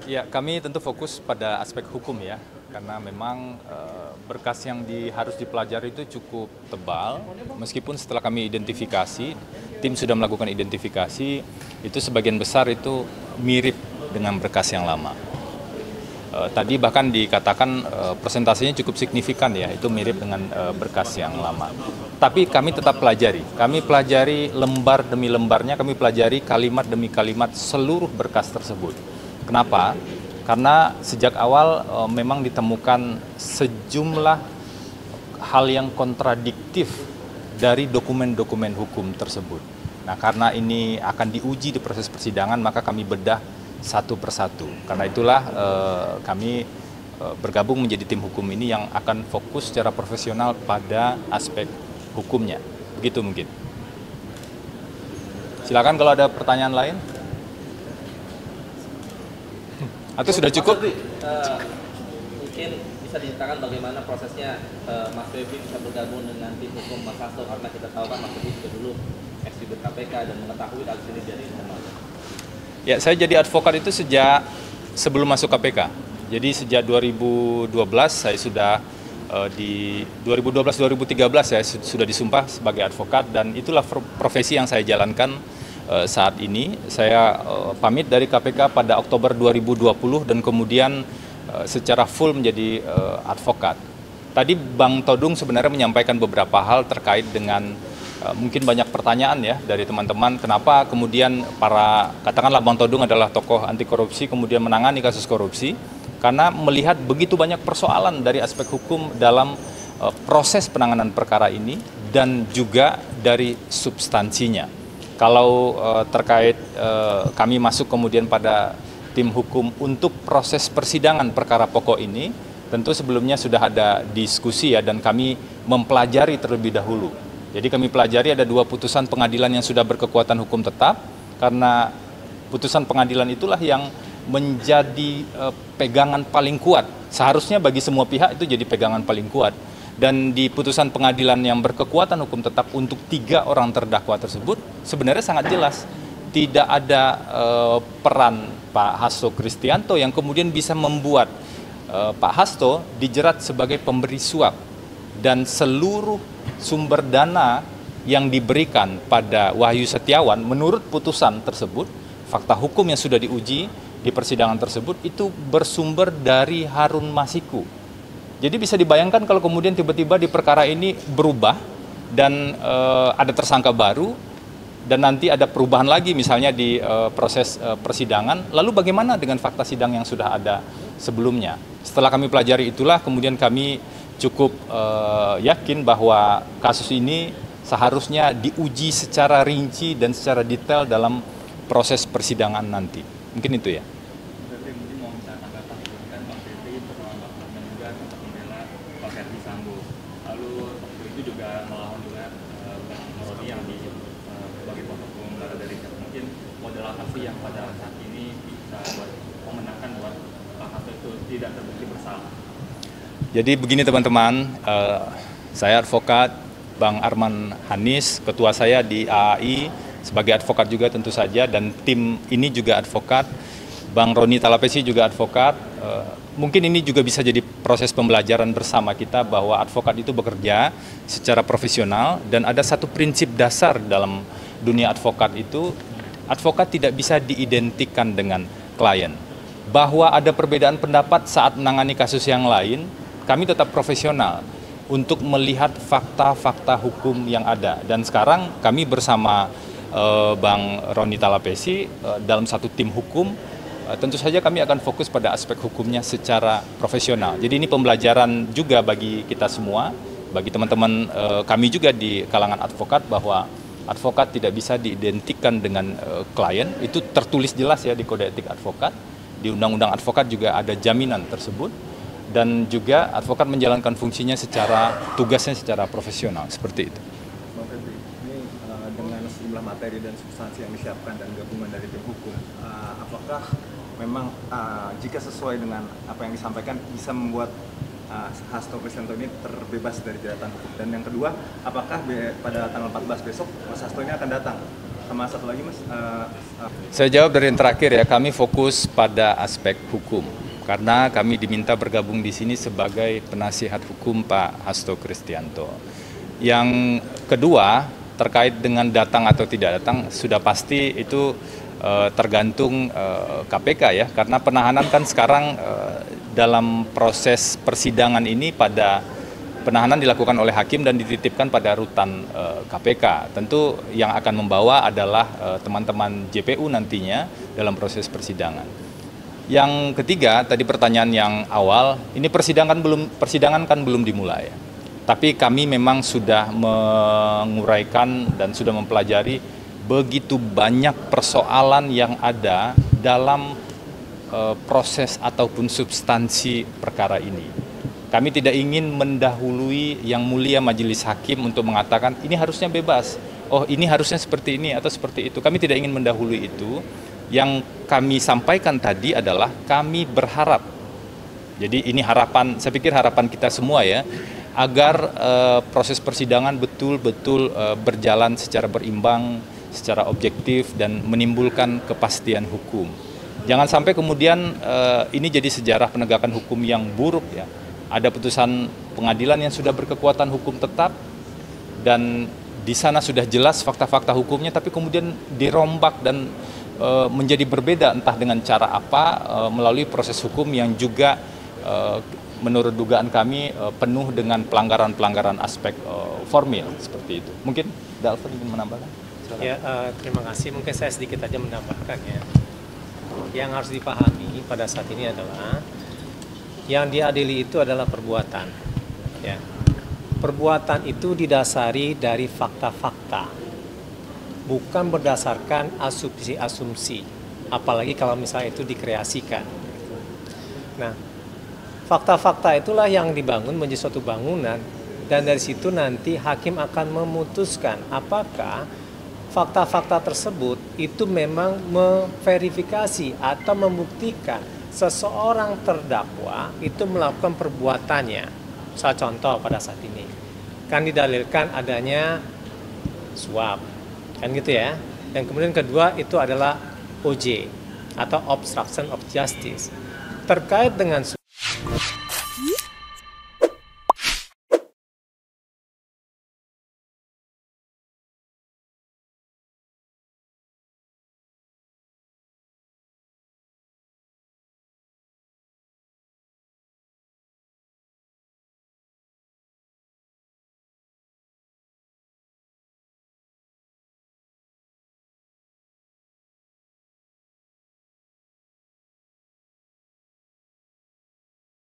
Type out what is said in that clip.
Ya, kami tentu fokus pada aspek hukum ya, karena memang berkas yang harus dipelajari itu cukup tebal, meskipun setelah kami identifikasi, tim sudah melakukan identifikasi, itu sebagian besar itu mirip dengan berkas yang lama. Tadi bahkan dikatakan presentasinya cukup signifikan ya, itu mirip dengan berkas yang lama. Tapi kami tetap kami pelajari lembar demi lembarnya, kami pelajari kalimat demi kalimat seluruh berkas tersebut. Kenapa? Karena sejak awal memang ditemukan sejumlah hal yang kontradiktif dari dokumen-dokumen hukum tersebut. Nah, karena ini akan diuji di proses persidangan, maka kami bedah satu persatu. Karena itulah kami bergabung menjadi tim hukum ini yang akan fokus secara profesional pada aspek hukumnya. Begitu mungkin. Silakan kalau ada pertanyaan lain. Atau sudah cukup? Mungkin bisa diceritakan bagaimana prosesnya Mas Febri bisa bergabung dengan tim hukum Mas Hasto, karena kita tahu kan Mas Febri juga dulu ex-jubir KPK dan mengetahui kasus ini dari internal. Ya, saya jadi advokat itu sejak sebelum masuk KPK. Jadi sejak 2012 saya sudah di 2012-2013 saya sudah disumpah sebagai advokat, dan itulah profesi yang saya jalankan saat ini. Saya pamit dari KPK pada Oktober 2020 dan kemudian secara full menjadi advokat. Tadi Bang Todung sebenarnya menyampaikan beberapa hal terkait dengan mungkin banyak pertanyaan ya dari teman-teman, kenapa kemudian katakanlah Bang Todung adalah tokoh anti korupsi kemudian menangani kasus korupsi, karena melihat begitu banyak persoalan dari aspek hukum dalam proses penanganan perkara ini dan juga dari substansinya. Kalau terkait kami masuk kemudian pada tim hukum untuk proses persidangan perkara pokok ini, tentu sebelumnya sudah ada diskusi ya, dan kami mempelajari terlebih dahulu. Jadi kami pelajari ada 2 putusan pengadilan yang sudah berkekuatan hukum tetap, karena putusan pengadilan itulah yang menjadi pegangan paling kuat. Seharusnya bagi semua pihak itu jadi pegangan paling kuat. Dan di putusan pengadilan yang berkekuatan hukum tetap untuk 3 orang terdakwa tersebut sebenarnya sangat jelas tidak ada peran Pak Hasto Kristianto yang kemudian bisa membuat Pak Hasto dijerat sebagai pemberi suap, dan seluruh sumber dana yang diberikan pada Wahyu Setiawan menurut putusan tersebut, fakta hukum yang sudah diuji di persidangan tersebut itu bersumber dari Harun Masiku. Jadi bisa dibayangkan kalau kemudian tiba-tiba di perkara ini berubah dan ada tersangka baru dan nanti ada perubahan lagi misalnya di proses persidangan, lalu bagaimana dengan fakta sidang yang sudah ada sebelumnya? Setelah kami pelajari itulah kemudian kami cukup yakin bahwa kasus ini seharusnya diuji secara rinci dan secara detail dalam proses persidangan nanti. Mungkin itu ya. Lalu itu juga melawan juga Bang Roni yang sebagai kuasa hukum dari mungkin model apa sih yang pada saat ini bisa buat memenangkan buat Pak Hasto itu tidak terbukti bersalah. Jadi begini teman-teman, saya advokat, Bang Arman Hanis, ketua saya di AAI, sebagai advokat juga tentu saja, dan tim ini juga advokat, Bang Roni Talapesi juga advokat. Mungkin ini juga bisa jadi proses pembelajaran bersama kita bahwa advokat itu bekerja secara profesional, dan ada satu prinsip dasar dalam dunia advokat itu, advokat tidak bisa diidentikan dengan klien. Bahwa ada perbedaan pendapat saat menangani kasus yang lain, kami tetap profesional untuk melihat fakta-fakta hukum yang ada. Dan sekarang kami bersama Bang Roni Talapesi dalam satu tim hukum, tentu saja kami akan fokus pada aspek hukumnya secara profesional. Jadi ini pembelajaran juga bagi kita semua, bagi teman-teman kami juga di kalangan advokat, bahwa advokat tidak bisa diidentikan dengan klien. Itu tertulis jelas ya di Kode Etik Advokat, di Undang-Undang Advokat juga ada jaminan tersebut, dan juga advokat menjalankan fungsinya tugasnya secara profesional, seperti itu. Bang Febri, ini dengan sejumlah materi dan substansi yang disiapkan dan gabungan dari tim hukum, apakah memang jika sesuai dengan apa yang disampaikan bisa membuat Hasto Kristianto ini terbebas dari jeratan hukum? Dan yang kedua, apakah pada tanggal 14 besok Mas Hasto ini akan datang Sama satu lagi Mas, Saya jawab dari yang terakhir ya, kami fokus pada aspek hukum. Karena kami diminta bergabung di sini sebagai penasihat hukum Pak Hasto Kristianto. Yang kedua, terkait dengan datang atau tidak datang, sudah pasti itu tergantung KPK ya. Karena penahanan kan sekarang dalam proses persidangan ini pada penahanan dilakukan oleh hakim dan dititipkan pada rutan KPK. Tentu yang akan membawa adalah teman-teman JPU nantinya dalam proses persidangan. Yang ketiga, tadi pertanyaan yang awal, ini persidangan kan belum dimulai. Tapi kami memang sudah menguraikan dan sudah mempelajari begitu banyak persoalan yang ada dalam proses ataupun substansi perkara ini. Kami tidak ingin mendahului yang mulia majelis hakim untuk mengatakan ini harusnya bebas, oh ini harusnya seperti ini atau seperti itu. Kami tidak ingin mendahului itu. Yang kami sampaikan tadi adalah kami berharap, jadi ini harapan, saya pikir harapan kita semua ya, agar proses persidangan betul-betul berjalan secara berimbang, secara objektif dan menimbulkan kepastian hukum. Jangan sampai kemudian ini jadi sejarah penegakan hukum yang buruk ya. Ada putusan pengadilan yang sudah berkekuatan hukum tetap dan di sana sudah jelas fakta-fakta hukumnya, tapi kemudian dirombak dan menjadi berbeda entah dengan cara apa melalui proses hukum yang juga menurut dugaan kami penuh dengan pelanggaran-pelanggaran aspek formil seperti itu. Mungkin Dalvan ingin menambahkan? Ya, terima kasih. Mungkin saya sedikit aja menambahkan ya. Yang harus dipahami pada saat ini adalah yang diadili itu adalah perbuatan. Ya. Perbuatan itu didasari dari fakta-fakta, bukan berdasarkan asumsi-asumsi, apalagi kalau misalnya itu dikreasikan. Nah, fakta-fakta itulah yang dibangun menjadi suatu bangunan, dan dari situ nanti hakim akan memutuskan apakah fakta-fakta tersebut itu memang memverifikasi atau membuktikan seseorang terdakwa itu melakukan perbuatannya. Saya contoh pada saat ini, kan didalilkan adanya suap, kan gitu ya. Dan kemudian kedua itu adalah OJ atau obstruction of justice. Terkait dengan